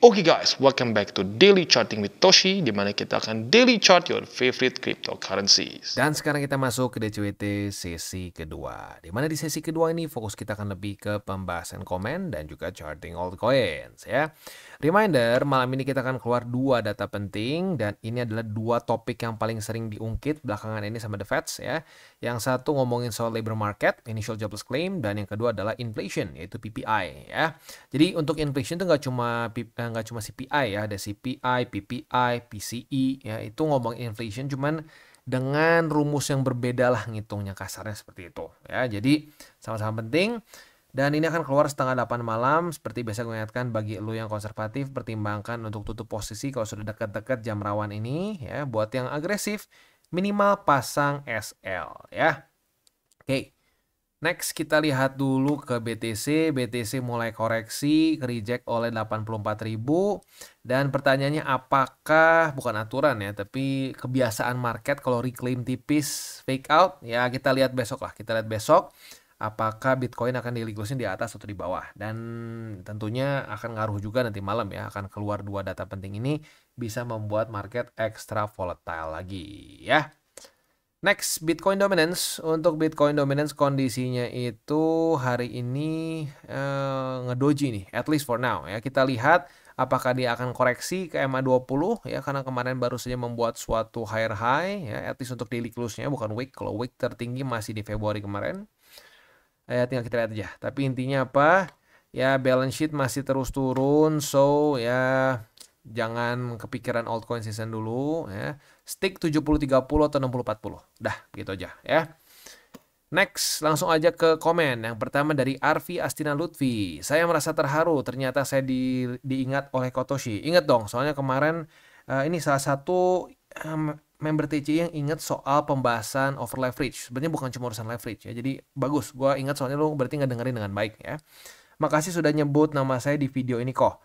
Oke guys, welcome back to Daily Charting with Toshi, di mana kita akan daily chart your favorite cryptocurrencies. Dan sekarang kita masuk ke DCWT sesi kedua. Di mana di sesi kedua ini fokus kita akan lebih ke pembahasan komen dan juga charting altcoins ya. Reminder, malam ini kita akan keluar dua data penting dan ini adalah dua topik yang paling sering diungkit belakangan ini sama The Feds ya. Yang satu ngomongin soal labor market, initial jobless claim, dan yang kedua adalah inflation, yaitu PPI ya. Jadi untuk inflation itu nggak cuma CPI ya, ada CPI, PPI, PCE ya, itu ngomong inflation cuman dengan rumus yang berbeda lah ngitungnya, kasarnya seperti itu ya. Jadi sama-sama penting dan ini akan keluar setengah 8 malam. Seperti biasa gue ingatkan, bagi lo yang konservatif pertimbangkan untuk tutup posisi kalau sudah dekat-dekat jam rawan ini ya. Buat yang agresif minimal pasang SL ya. Oke. Next kita lihat dulu ke BTC. BTC mulai koreksi, reject oleh 84.000. Dan pertanyaannya apakah, bukan aturan ya, tapi kebiasaan market kalau reclaim tipis fake out ya, kita lihat besok lah. Kita lihat besok apakah Bitcoin akan diliquidasi di atas atau di bawah. Dan tentunya akan ngaruh juga nanti malam ya, akan keluar dua data penting ini, bisa membuat market extra volatile lagi ya. Next, Bitcoin dominance. Untuk Bitcoin dominance kondisinya itu hari ini ngedoji nih, at least for now ya. Kita lihat apakah dia akan koreksi ke MA20 ya, karena kemarin baru saja membuat suatu higher high ya, at least untuk daily close-nya, bukan week. Kalau week tertinggi masih di Februari kemarin. Tinggal kita lihat aja. Tapi intinya apa? Ya balance sheet masih terus turun, so ya jangan kepikiran altcoin season dulu ya. Stick 70-30 atau 60-40. Dah, gitu aja ya. Next, langsung aja ke komen. Yang pertama dari Arfi Astina Lutfi. Saya merasa terharu, ternyata saya diingat oleh Kotoshi. Ingat dong, soalnya kemarin ini salah satu member TCI yang ingat soal pembahasan over leverage. Sebenarnya bukan cuma urusan leverage ya. Jadi bagus, gue ingat soalnya lu berarti nggak dengerin dengan baik ya. Makasih sudah nyebut nama saya di video ini kok.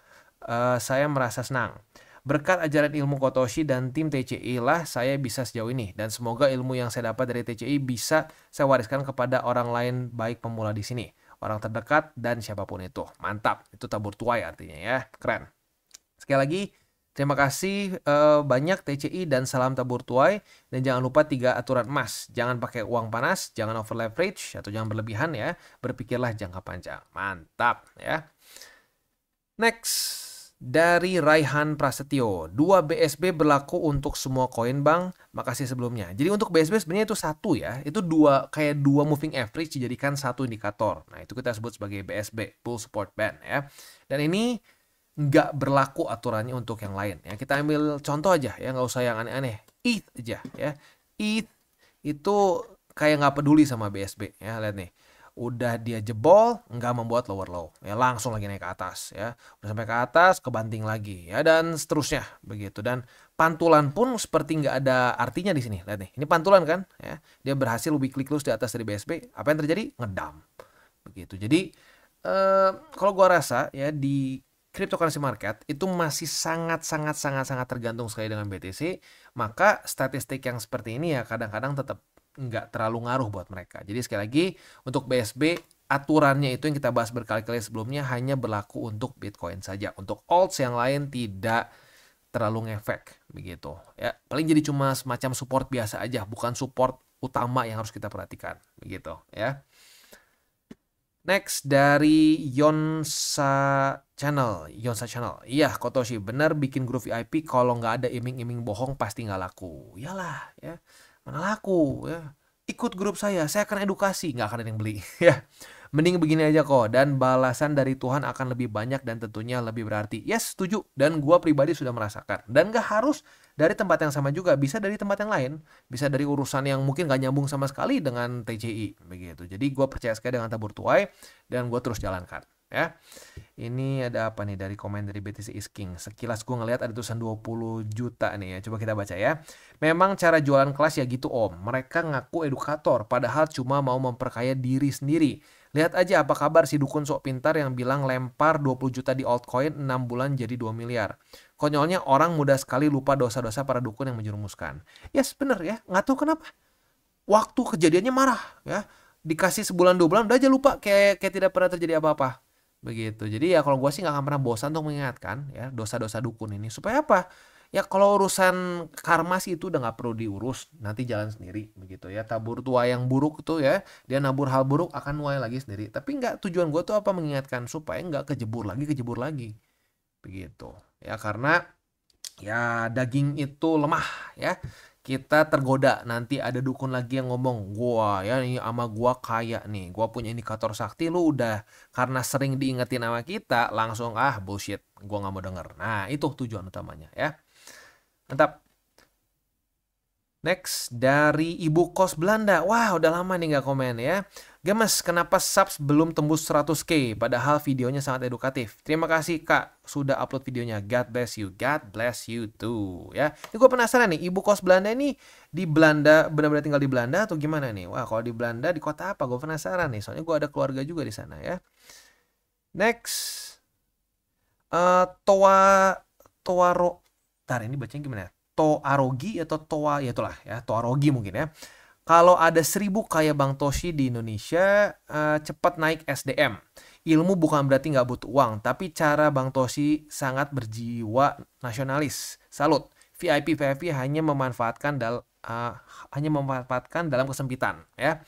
Saya merasa senang. Berkat ajaran ilmu Kotoshi dan tim TCI lah saya bisa sejauh ini. Dan semoga ilmu yang saya dapat dari TCI bisa saya wariskan kepada orang lain, baik pemula di sini, orang terdekat, dan siapapun itu. Mantap, itu tabur tuai artinya ya. Keren. Sekali lagi, terima kasih banyak TCI dan salam tabur tuai. Dan jangan lupa 3 aturan emas. Jangan pakai uang panas, jangan over leverage, atau jangan berlebihan ya. Berpikirlah jangka panjang. Mantap ya. Next. Dari Raihan Prasetyo, 2 BSB berlaku untuk semua koin bang, makasih sebelumnya. Jadi untuk BSB sebenarnya itu satu ya, itu kayak dua moving average dijadikan satu indikator. Nah itu kita sebut sebagai BSB, Bull Support Band ya. Dan ini nggak berlaku aturannya untuk yang lain ya. Kita ambil contoh aja ya, nggak usah yang aneh-aneh. ETH aja ya, ETH itu kayak nggak peduli sama BSB ya, lihat nih. Udah dia jebol, nggak membuat lower low ya, langsung lagi naik ke atas ya, udah sampai ke atas kebanting lagi ya, dan seterusnya begitu. Dan pantulan pun seperti nggak ada artinya di sini. Lihat nih, ini pantulan kan ya, dia berhasil weekly close di atas dari BSB. Apa yang terjadi? Ngedam begitu. Jadi kalau gua rasa ya, di cryptocurrency market itu masih sangat tergantung sekali dengan BTC. Maka statistik yang seperti ini ya kadang-kadang tetap nggak terlalu ngaruh buat mereka. Jadi sekali lagi, untuk BSB aturannya itu yang kita bahas berkali-kali sebelumnya, hanya berlaku untuk Bitcoin saja. Untuk alts yang lain tidak terlalu ngefek begitu ya. Paling jadi cuma semacam support biasa aja, bukan support utama yang harus kita perhatikan begitu ya. Next dari Yonsa Channel. Iya Kotoshi, benar bikin grup VIP kalau nggak ada iming-iming bohong pasti nggak laku. Iyalah ya. Mana laku ya, ikut grup saya akan edukasi, nggak akan ada yang beli ya. Mending begini aja kok, dan balasan dari Tuhan akan lebih banyak dan tentunya lebih berarti. Yes, setuju, dan gua pribadi sudah merasakan. Dan nggak harus dari tempat yang sama juga, bisa dari tempat yang lain, bisa dari urusan yang mungkin nggak nyambung sama sekali dengan TCI begitu. Jadi gua percaya sekali dengan tabur tuai dan gua terus jalankan ya. Ini ada apa nih dari komen dari BTC is King. Sekilas gue ngelihat ada tulisan 20 juta nih ya. Coba kita baca ya. Memang cara jualan kelas ya gitu om. Mereka ngaku edukator padahal cuma mau memperkaya diri sendiri. Lihat aja apa kabar si dukun sok pintar yang bilang lempar 20 juta di altcoin 6 bulan jadi 2 miliar. Konyolnya orang mudah sekali lupa dosa-dosa para dukun yang menjerumuskan. Yes bener ya. Nggak tahu kenapa. Waktu kejadiannya marah ya. Dikasih sebulan 2 bulan udah aja lupa kayak tidak pernah terjadi apa-apa. begitu. Jadi ya kalau gue sih nggak akan pernah bosan untuk mengingatkan ya dosa-dosa dukun ini supaya apa? Ya kalau urusan karma sih itu udah nggak perlu diurus, nanti jalan sendiri begitu ya. Tabur tuai yang buruk tuh ya, dia nabur hal buruk akan nuai lagi sendiri. Tapi nggak, tujuan gue tuh apa, mengingatkan supaya nggak kejebur lagi begitu. Ya karena ya daging itu lemah ya. Kita tergoda nanti ada dukun lagi yang ngomong, gua ya ini ama gua kaya nih, gua punya indikator sakti, lu udah karena sering diingetin sama kita langsung bullshit, gua nggak mau denger. Nah itu tujuan utamanya ya. Mantap. Next dari Ibu Kos Belanda. Wah, udah lama nih nggak komen ya. Gemes, kenapa subs belum tembus 100k? Padahal videonya sangat edukatif. Terima kasih Kak, sudah upload videonya. God bless you. God bless you too. Ya, ini gue penasaran nih, Ibu Kos Belanda ini di Belanda, benar-benar tinggal di Belanda atau gimana nih? Wah, kalau di Belanda, di kota apa? Gue penasaran nih, soalnya gue ada keluarga juga di sana ya. Next. Toaro. Ntar, ini bacanya gimana ya? Toarogi atau Toa, ya itulah ya, Toarogi mungkin ya. Kalau ada 1000 kayak Bang Toshi di Indonesia, cepat naik SDM. Ilmu bukan berarti nggak butuh uang, tapi cara Bang Toshi sangat berjiwa nasionalis. Salut. VIP hanya memanfaatkan dalam kesempitan ya.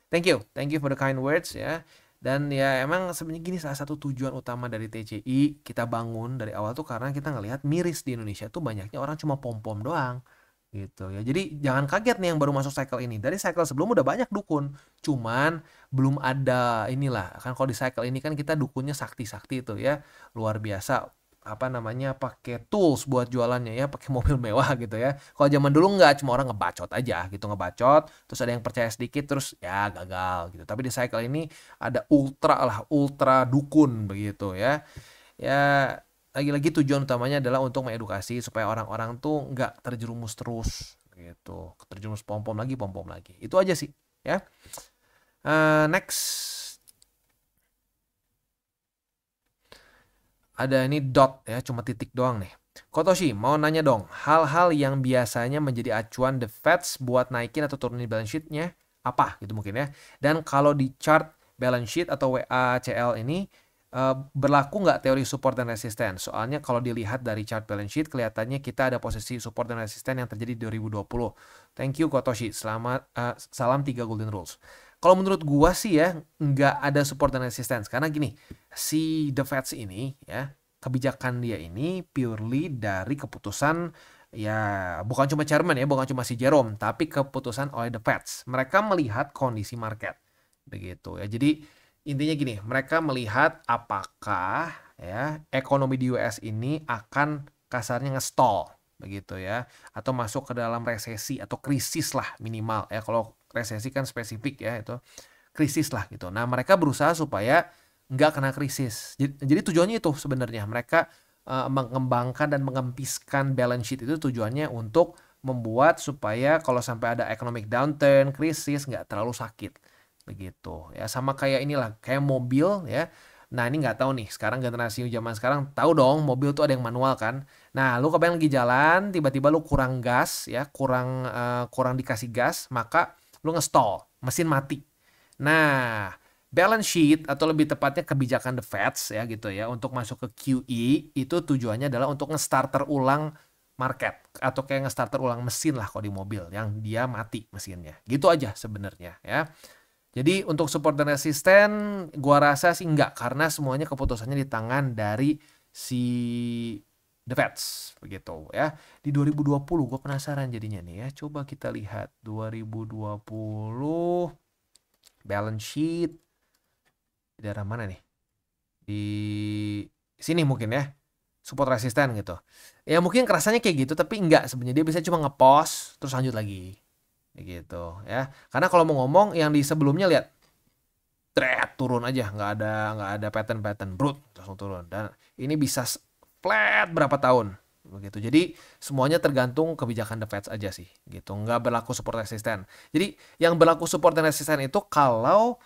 Thank you for the kind words ya. Dan ya emang sebenarnya gini, salah satu tujuan utama dari TCI kita bangun dari awal tuh karena kita ngelihat miris di Indonesia tuh banyaknya orang cuma pom-pom doang gitu ya. Jadi jangan kaget nih yang baru masuk cycle ini. Dari cycle sebelum udah banyak dukun, cuman belum ada inilah. Kan kalau di cycle ini kan kita dukunnya sakti-sakti itu ya. Luar biasa, apa namanya, pakai tools buat jualannya ya, pakai mobil mewah gitu ya. Kalau zaman dulu nggak, cuma orang ngebacot aja gitu, ngebacot terus ada yang percaya sedikit terus ya gagal gitu. Tapi di cycle ini ada ultra dukun begitu ya. Ya lagi-lagi tujuan utamanya adalah untuk mengedukasi supaya orang-orang tuh nggak terjerumus terus gitu, terjerumus pom lagi. Itu aja sih ya. Next ada ini dot ya, cuma titik doang nih. Kotoshi, mau nanya dong, hal-hal yang biasanya menjadi acuan the Feds buat naikin atau turunin balance sheet-nya apa gitu mungkin ya. Dan kalau di chart balance sheet atau WACL ini berlaku nggak teori support dan resisten? Soalnya kalau dilihat dari chart balance sheet kelihatannya kita ada posisi support dan resisten yang terjadi di 2020. Thank you Kotoshi, selamat salam 3 golden rules. Kalau menurut gua sih ya nggak ada support dan resistance karena gini, si The Feds ini ya, kebijakan dia ini purely dari keputusan ya, bukan cuma chairman ya, bukan cuma si Jerome, tapi keputusan oleh The Feds. Mereka melihat kondisi market begitu ya. Jadi intinya gini, mereka melihat apakah ya ekonomi di US ini akan kasarnya nge-stall begitu ya, atau masuk ke dalam resesi atau krisis lah minimal ya. Kalau resesi kan spesifik ya, itu krisis lah gitu. Nah mereka berusaha supaya nggak kena krisis. Jadi tujuannya itu sebenarnya mereka mengembangkan dan mengempiskan balance sheet itu tujuannya untuk membuat supaya kalau sampai ada economic downturn, krisis, nggak terlalu sakit begitu ya. Sama kayak inilah, kayak mobil ya. Nah ini nggak tahu nih, sekarang generasi zaman sekarang tahu dong mobil tuh ada yang manual kan. Nah lu kebayang lagi jalan, tiba-tiba lu kurang gas ya, kurang dikasih gas, maka lu nge-stall, mesin mati. Nah balance sheet atau lebih tepatnya kebijakan the Feds ya gitu ya, untuk masuk ke QE itu tujuannya adalah untuk nge-starter ulang market atau kayak nge-starter ulang mesin lah kalau di mobil yang dia mati mesinnya. Gitu aja sebenarnya ya. Jadi untuk support dan resisten gua rasa sih enggak, karena semuanya keputusannya di tangan dari si The Feds begitu ya. Di 2020 gue penasaran jadinya nih ya. Coba kita lihat 2020 balance sheet di daerah mana nih? Di sini mungkin ya. Support resisten gitu. Ya mungkin kerasanya kayak gitu tapi enggak, sebenarnya dia bisa cuma nge-pause terus lanjut lagi. Gitu ya. Karena kalau mau ngomong yang di sebelumnya lihat turun aja, nggak ada pattern brut langsung turun, dan ini bisa flat berapa tahun begitu. Jadi semuanya tergantung kebijakan the Feds aja sih gitu, nggak berlaku support resisten. Jadi yang berlaku support dan resisten itu kalau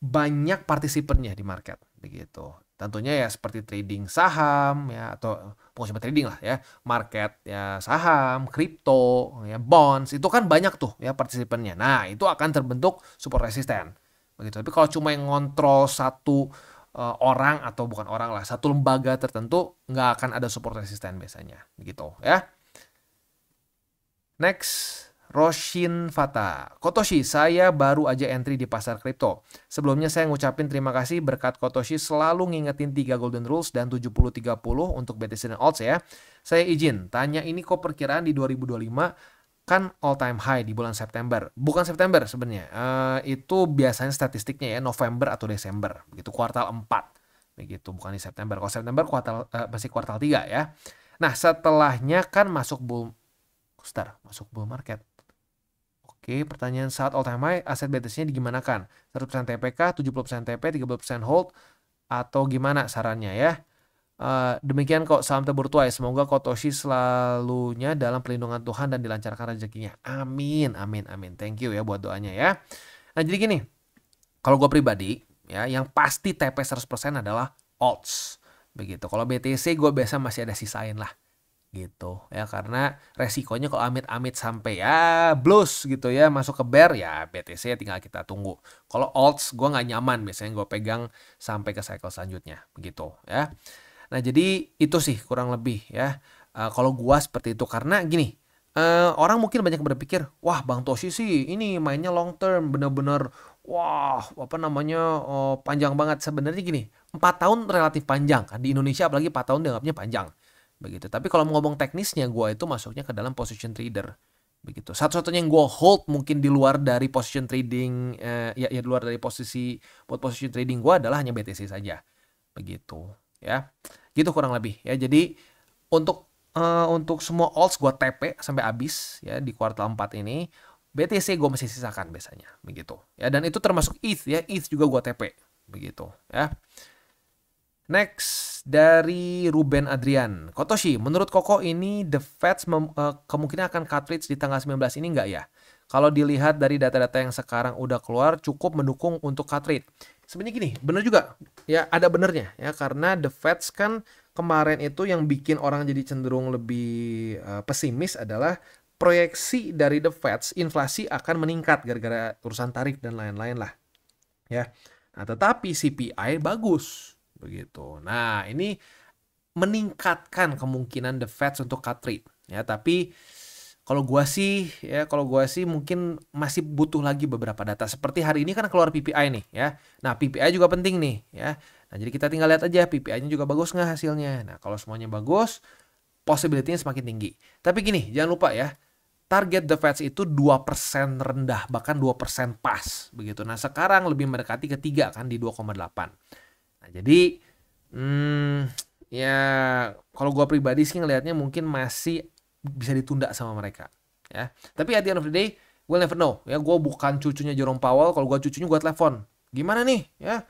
banyak partisipannya di market begitu. Tentunya ya seperti trading saham ya, atau bukan cuma trading lah ya, market ya, saham, kripto, ya bonds, itu kan banyak tuh ya partisipannya. Nah, itu akan terbentuk support resisten. Begitu. Tapi kalau cuma yang ngontrol satu orang atau bukan orang lah, satu lembaga tertentu nggak akan ada support resisten biasanya gitu ya. Next, Roshin Fata. Kotoshi, saya baru aja entry di pasar kripto. Sebelumnya saya ngucapin terima kasih berkat Kotoshi selalu ngingetin 3 golden rules dan 70-30 untuk BTC dan Alts ya. Saya izin, tanya ini kok perkiraan di 2025 kan all time high di bulan September. Bukan September sebenarnya. Itu biasanya statistiknya ya November atau Desember. Begitu kuartal 4. Begitu, bukan di September. Kalau September masih kuartal 3 ya. Nah, setelahnya kan masuk bull market. Oke, pertanyaan saat all time high, aset BTC-nya digimanakan? 100% TPK, 70% TP, 30% hold, atau gimana sarannya ya? Demikian kok, salam tebur tuai. Semoga Kotoshi selalunya dalam perlindungan Tuhan dan dilancarkan rezekinya. Amin, amin, amin. Thank you ya buat doanya ya. Nah, jadi gini, kalau gue pribadi, ya, yang pasti TP 100% adalah Alts. Begitu. Kalau BTC gue biasa masih ada sisain lah. Gitu ya, karena resikonya kalau amit-amit sampai ya blues gitu ya masuk ke bear ya BTC tinggal kita tunggu. Kalau alts gue nggak nyaman, biasanya gue pegang sampai ke cycle selanjutnya begitu ya. Nah, jadi itu sih kurang lebih ya. Kalau gue seperti itu karena gini, orang mungkin banyak berpikir, wah Bang Toshi sih ini mainnya long term, bener-bener wah apa namanya panjang banget. Sebenarnya gini, 4 tahun relatif panjang kan di Indonesia, apalagi 4 tahun dianggapnya panjang. Begitu. Tapi kalau ngomong teknisnya, gue itu masuknya ke dalam position trader. Begitu. Satu-satunya yang gue hold mungkin di luar dari position trading, ya di luar dari posisi buat position trading gue adalah hanya BTC saja. Begitu. Ya, gitu kurang lebih. Ya, jadi untuk semua alts gue TP sampai habis ya di kuartal 4 ini. BTC gue masih sisakan biasanya. Begitu. Ya, dan itu termasuk ETH ya. ETH juga gue TP. Begitu. Ya. Next, dari Ruben Adrian. Kotoshi, menurut Koko ini The Fed kemungkinan akan cut rates di tanggal 19 ini nggak ya? Kalau dilihat dari data-data yang sekarang udah keluar, cukup mendukung untuk cut rate. Sebenarnya gini, bener juga. Ya, ada benernya. Ya, karena The Fed kan kemarin itu yang bikin orang jadi cenderung lebih pesimis adalah proyeksi dari The Fed, inflasi akan meningkat gara-gara urusan tarif dan lain-lain lah. Ya. Nah, tetapi CPI bagus. Begitu. Nah, ini meningkatkan kemungkinan The Fed untuk cut rate ya, tapi kalau gua sih mungkin masih butuh lagi beberapa data. Seperti hari ini kan keluar PPI nih ya. Nah, PPI juga penting nih ya. Nah, jadi kita tinggal lihat aja PPI-nya juga bagus nggak hasilnya. Nah, kalau semuanya bagus, possibility-nya semakin tinggi. Tapi gini, jangan lupa ya, target The Fed itu 2% rendah, bahkan 2% pas begitu. Nah, sekarang lebih mendekati ke 3 kan di 2,8. Nah, jadi ya kalau gue pribadi sih ngelihatnya mungkin masih bisa ditunda sama mereka ya. Tapi at the end of the day, we'll never know ya. Gue bukan cucunya Jerome Powell. Kalau gue cucunya, gue telepon. Gimana nih ya?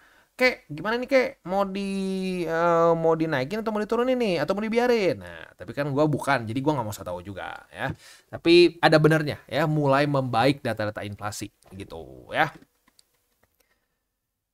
Gimana nih mau dinaikin atau mau diturunin nih atau mau dibiarin? Nah, tapi kan gue bukan, jadi gue nggak mau tahu juga ya. Tapi ada benernya ya, mulai membaik data-data inflasi gitu ya.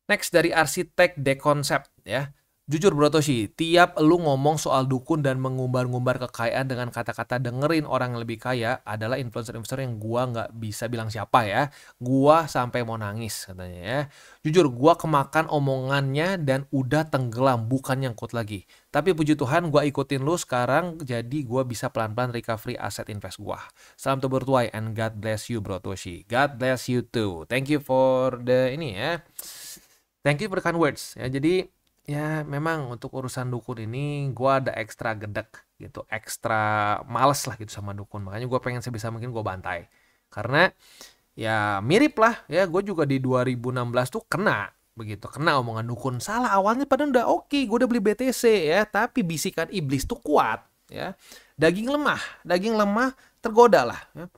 Next, dari arsitek Deconcept ya. Jujur Bro Toshi, tiap lu ngomong soal dukun dan mengumbar-ngumbar kekayaan dengan kata-kata dengerin orang yang lebih kaya adalah influencer-influencer yang gua nggak bisa bilang siapa ya. Gua sampai mau nangis katanya ya. Jujur, gua kemakan omongannya dan udah tenggelam, bukan nyangkut lagi. Tapi puji Tuhan gua ikutin lu sekarang, jadi gua bisa pelan-pelan recovery aset invest gua. Salam tebur tuai and God bless you Bro Toshi. God bless you too. Thank you for the ini ya. Thank you for the kind words ya. Jadi ya memang untuk urusan dukun ini gue ada ekstra gedek gitu, ekstra males lah gitu sama dukun. Makanya gue pengen sebisa mungkin gue bantai. Karena ya mirip lah ya, gue juga di 2016 tuh kena omongan dukun. Salah awalnya padahal udah oke, gue udah beli BTC ya, tapi bisikan iblis tuh kuat ya. Daging lemah tergoda lah ya.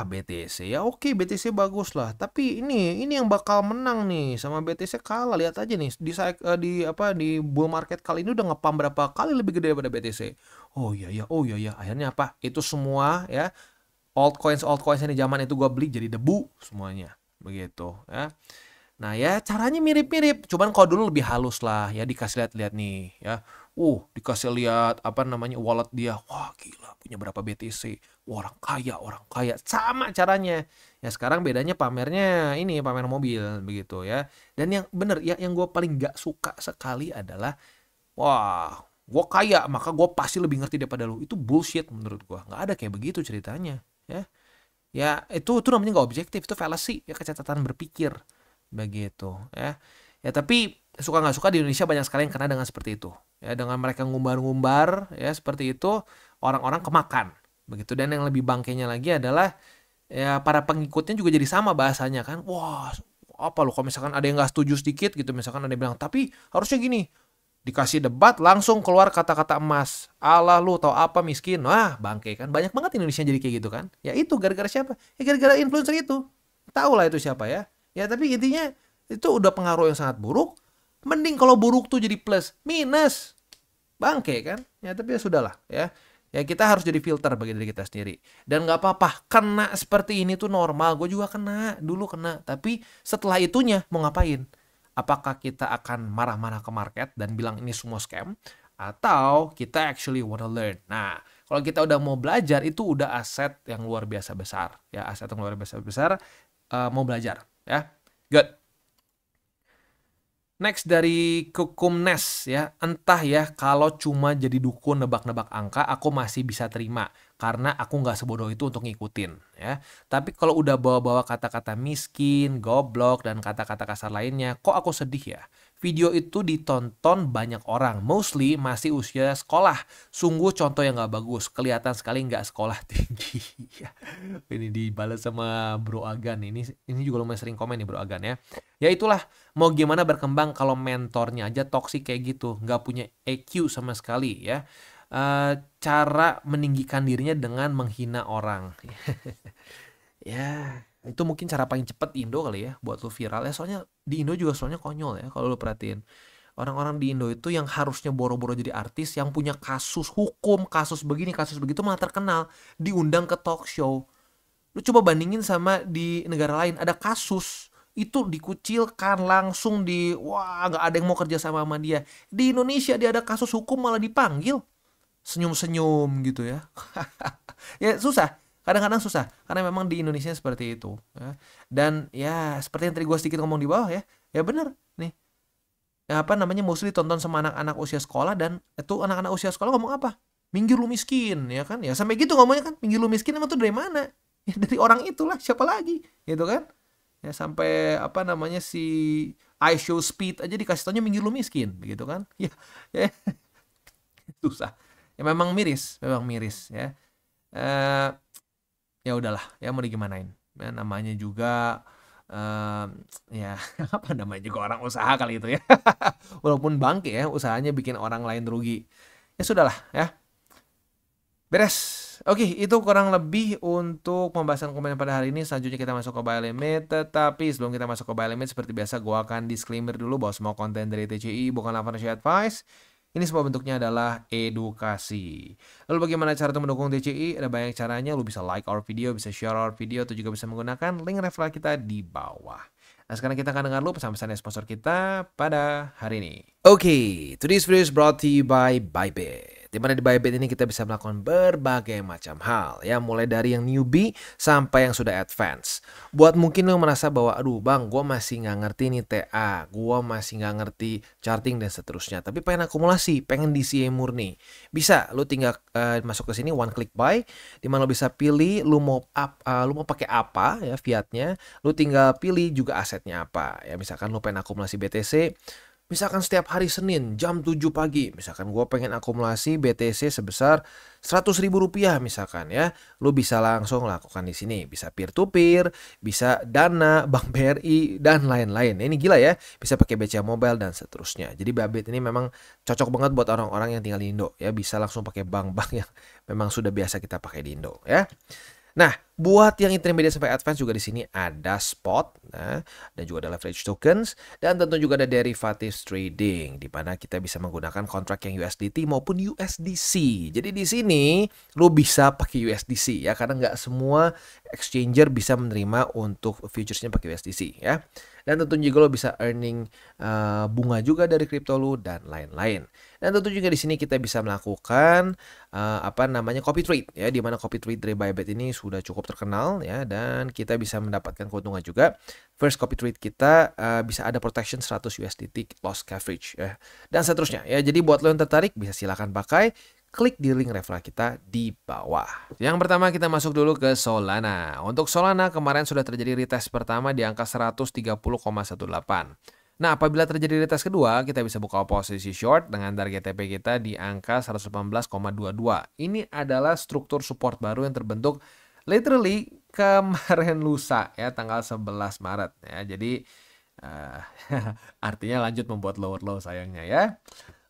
BTC ya oke, BTC bagus lah, tapi ini yang bakal menang nih, sama BTC kalah. Lihat aja nih di bull market kali ini udah ngepam berapa kali lebih gede daripada BTC. Oh iya ya, akhirnya apa? Itu semua ya altcoins yang di zaman itu gua beli jadi debu semuanya. Begitu ya. Nah ya caranya mirip-mirip, cuman kalau dulu lebih halus lah ya, dikasih lihat-lihat nih ya. Dikasih lihat apa namanya wallet dia, wah gila punya berapa BTC, wah, orang kaya, sama caranya. Ya sekarang bedanya pamernya ini pamer mobil begitu ya. Dan yang bener ya yang gue paling gak suka sekali adalah wah gue kaya maka gue pasti lebih ngerti daripada lu. Itu bullshit menurut gue, nggak ada kayak begitu ceritanya ya. Ya itu namanya nggak objektif, itu fallacy ya, kecacatan berpikir begitu ya. Ya tapi suka nggak suka di Indonesia banyak sekali yang kena dengan seperti itu. Ya dengan mereka ngumbar-ngumbar ya seperti itu, orang-orang kemakan begitu. Dan yang lebih bangkainya lagi adalah ya para pengikutnya juga jadi sama bahasanya kan. Wah, apa lo kalau misalkan ada yang nggak setuju sedikit gitu, misalkan ada yang bilang tapi harusnya gini, dikasih debat langsung keluar kata-kata emas. Allah lu tau apa miskin. Wah, bangke kan. Banyak banget Indonesia jadi kayak gitu kan. Ya itu gara-gara siapa? Ya gara-gara influencer itu. Tahu lah itu siapa ya. Ya tapi intinya itu udah pengaruh yang sangat buruk. Mending kalau buruk tuh jadi plus, minus. Bangke kan. Ya tapi ya sudahlah ya. Ya kita harus jadi filter bagi diri kita sendiri. Dan gak apa-apa, kena seperti ini tuh normal. Gue juga kena, dulu kena. Tapi setelah itunya mau ngapain? Apakah kita akan marah-marah ke market dan bilang ini semua scam? Atau kita actually wanna learn? Nah, kalau kita udah mau belajar, itu udah aset yang luar biasa besar. Ya, aset yang luar biasa besar, mau belajar. Ya, good. Next dari Kukumnes ya, entah ya kalau cuma jadi dukun nebak-nebak angka aku masih bisa terima karena aku nggak sebodoh itu untuk ngikutin ya. Tapi kalau udah bawa-bawa kata-kata miskin, goblok dan kata-kata kasar lainnya, kok aku sedih ya. Video itu ditonton banyak orang, mostly masih usia sekolah. Sungguh contoh yang nggak bagus, kelihatan sekali nggak sekolah tinggi. Ini dibalas sama Bro Agan, ini juga lumayan sering komen nih Bro Agan ya. Ya itulah, mau gimana berkembang kalau mentornya aja toksik kayak gitu, nggak punya EQ sama sekali ya. Cara meninggikan dirinya dengan menghina orang. Ya, itu mungkin cara paling cepat di Indo kali ya buat lu viral ya. Soalnya di Indo juga soalnya konyol ya kalau lu perhatiin. Orang-orang di Indo itu yang harusnya boro-boro jadi artis, yang punya kasus hukum, kasus begini, kasus begitu malah terkenal, diundang ke talk show. Lu coba bandingin sama di negara lain, ada kasus itu dikucilkan langsung wah nggak ada yang mau kerja sama dia. Di Indonesia dia ada kasus hukum malah dipanggil, senyum-senyum gitu ya. Ya susah, kadang-kadang susah karena memang di Indonesia seperti itu ya. Dan ya seperti yang tadi gue sedikit ngomong di bawah ya, ya bener nih ya, apa namanya mostly ditonton sama anak-anak usia sekolah. Dan itu anak-anak usia sekolah ngomong apa? Minggir lu miskin ya kan, ya sampai gitu ngomongnya kan. Minggir lu miskin emang tuh dari mana? Ya dari orang itulah, siapa lagi gitu kan ya. Sampai apa namanya si I Show Speed aja dikasih taunya minggir lu miskin begitu kan ya. Ya susah ya, memang miris ya. Ya udahlah ya, mau digimanain ya, namanya juga ya apa namanya juga orang usaha kali itu ya. Walaupun bangke ya usahanya bikin orang lain rugi, ya sudahlah ya, beres. Oke, itu kurang lebih untuk pembahasan komen pada hari ini. Selanjutnya kita masuk ke buy limit. Tetapi sebelum kita masuk ke buy limit, seperti biasa gue akan disclaimer dulu bahwa semua konten dari TCI bukanlah financial advice. Ini semua bentuknya adalah edukasi. Lalu bagaimana cara untuk mendukung TCI? Ada banyak caranya. Lu bisa like our video, bisa share our video, atau juga bisa menggunakan link referral kita di bawah. Nah sekarang kita akan dengar dulu pesan-pesan dari sponsor kita pada hari ini. Oke, today's video is brought to you by Bybit. Dimana di Bybit ini kita bisa melakukan berbagai macam hal ya, mulai dari yang newbie sampai yang sudah advance. Buat mungkin lo merasa bahwa aduh bang, gue masih nggak ngerti nih TA, gue masih nggak ngerti charting dan seterusnya, tapi pengen akumulasi, pengen DCA murni, bisa lo tinggal masuk ke sini one click buy, dimana lo bisa pilih lo mau pakai apa ya fiatnya, lo tinggal pilih juga asetnya apa ya. Misalkan lo pengen akumulasi BTC, misalkan setiap hari Senin jam 7 pagi, misalkan gue pengen akumulasi BTC sebesar 100.000 rupiah misalkan ya, lu bisa langsung lakukan di sini. Bisa peer to peer, bisa Dana, Bank BRI dan lain-lain. Ini gila ya, bisa pakai BCA Mobile dan seterusnya. Jadi Bybit ini memang cocok banget buat orang-orang yang tinggal di Indo ya, bisa langsung pakai bank-bank yang memang sudah biasa kita pakai di Indo ya. Nah, buat yang intermediate sampai advance juga di sini ada spot, nah, dan juga ada leverage tokens, dan tentu juga ada derivatives trading, di mana kita bisa menggunakan kontrak yang USDT maupun USDC. Jadi di sini lo bisa pakai USDC ya, karena nggak semua exchanger bisa menerima untuk futuresnya pakai USDC ya. Dan tentunya juga lo bisa earning bunga juga dari kripto lo dan lain-lain. Dan tentu juga di sini kita bisa melakukan copy trade ya, di mana copy trade dari Bybit ini sudah cukup terkenal ya, dan kita bisa mendapatkan keuntungan juga. First copy trade kita bisa ada protection 100 USDT loss coverage ya, dan seterusnya ya. Jadi buat lo yang tertarik bisa silakan pakai. Klik di link referral kita di bawah. Yang pertama kita masuk dulu ke Solana. Untuk Solana kemarin sudah terjadi retest pertama di angka 130,18. Nah, apabila terjadi retest kedua, kita bisa buka posisi short dengan target TP kita di angka 118,22. Ini adalah struktur support baru yang terbentuk literally kemarin lusa ya, tanggal 11 Maret ya. Jadi artinya lanjut membuat lower low sayangnya ya.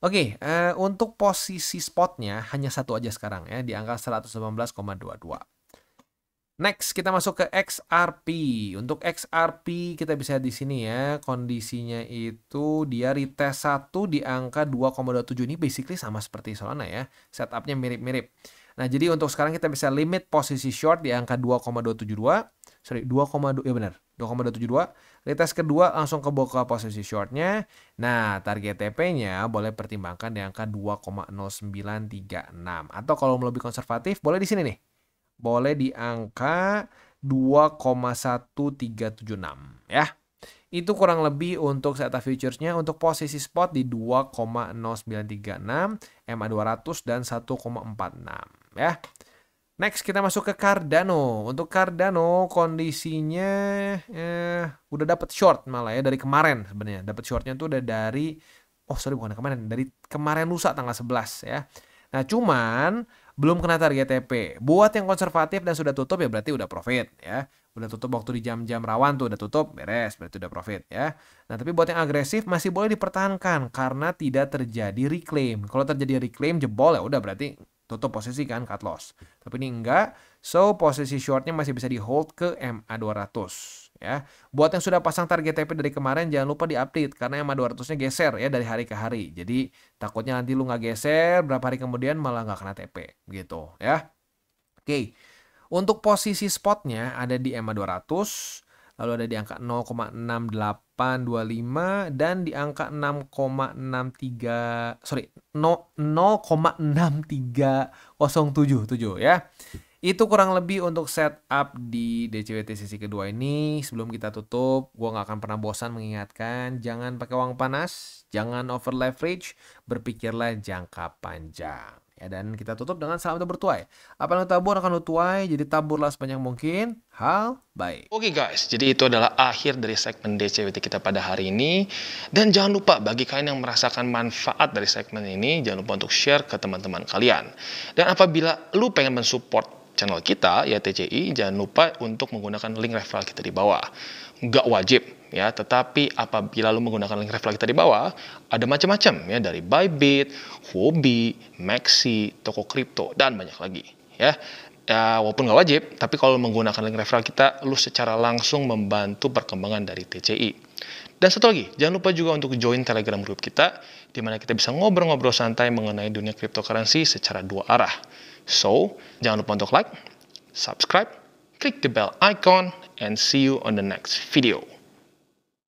Oke, untuk posisi spotnya hanya satu aja sekarang ya, di angka 119,22. Next, kita masuk ke XRP. Untuk XRP kita bisa di sini ya, kondisinya itu dia retest 1 di angka 2,27. Ini basically sama seperti Solana ya, setupnya mirip-mirip. Nah, jadi untuk sekarang kita bisa limit posisi short di angka 2,272. Sorry, 2,2 ya benar, 2,272. Retest kedua langsung kebuka posisi shortnya. Nah, target TP-nya boleh pertimbangkan di angka 2,0936. Atau kalau mau lebih konservatif, boleh di sini nih. Boleh di angka 2,1376 ya. Itu kurang lebih untuk setup futures-nya. Untuk posisi spot di 2,0936, MA200 dan 1,46 ya. Next kita masuk ke Cardano. Untuk Cardano kondisinya udah dapat short malah ya dari kemarin sebenarnya. Dapat shortnya tuh udah dari bukan kemarin, dari kemarin lusa tanggal 11 ya. Nah, cuman belum kena target TP. Buat yang konservatif dan sudah tutup ya berarti udah profit ya. Udah tutup waktu di jam-jam rawan tuh udah tutup, beres, berarti udah profit ya. Nah, tapi buat yang agresif masih boleh dipertahankan karena tidak terjadi reclaim. Kalau terjadi reclaim jebol ya udah berarti tutup posisi kan, cut loss. Tapi ini enggak, so posisi shortnya masih bisa di hold ke MA200 ya. Buat yang sudah pasang target TP dari kemarin jangan lupa diupdate karena MA200-nya geser ya dari hari ke hari. Jadi takutnya nanti lu nggak geser, berapa hari kemudian malah nggak kena TP gitu ya. Oke. Untuk posisi spotnya ada di MA200, lalu ada di angka 0,6825 dan di angka 0,6307 ya. Itu kurang lebih untuk setup di DCWT sesi kedua ini. Sebelum kita tutup, gue nggak akan pernah bosan mengingatkan, jangan pakai uang panas, jangan over leverage, berpikirlah jangka panjang. Ya, dan kita tutup dengan salam bertuai. Apa yang lu tabur akan lu tuai, jadi taburlah sebanyak mungkin hal baik. Oke guys, jadi itu adalah akhir dari segmen DCWT kita pada hari ini. Dan jangan lupa bagi kalian yang merasakan manfaat dari segmen ini, jangan lupa untuk share ke teman-teman kalian. Dan apabila lu pengen mensupport channel kita, ya TCI, jangan lupa untuk menggunakan link referral kita di bawah. Nggak wajib ya, tetapi apabila lu menggunakan link referral kita di bawah, ada macam-macam ya, dari Bybit, Huobi, Maxi, toko kripto, dan banyak lagi ya. Ya, walaupun nggak wajib, tapi kalau menggunakan link referral kita, lu secara langsung membantu perkembangan dari TCI. Dan satu lagi, jangan lupa juga untuk join Telegram group kita, di mana kita bisa ngobrol-ngobrol santai mengenai dunia cryptocurrency secara dua arah. So, jangan lupa untuk like, subscribe, click the bell icon, and see you on the next video.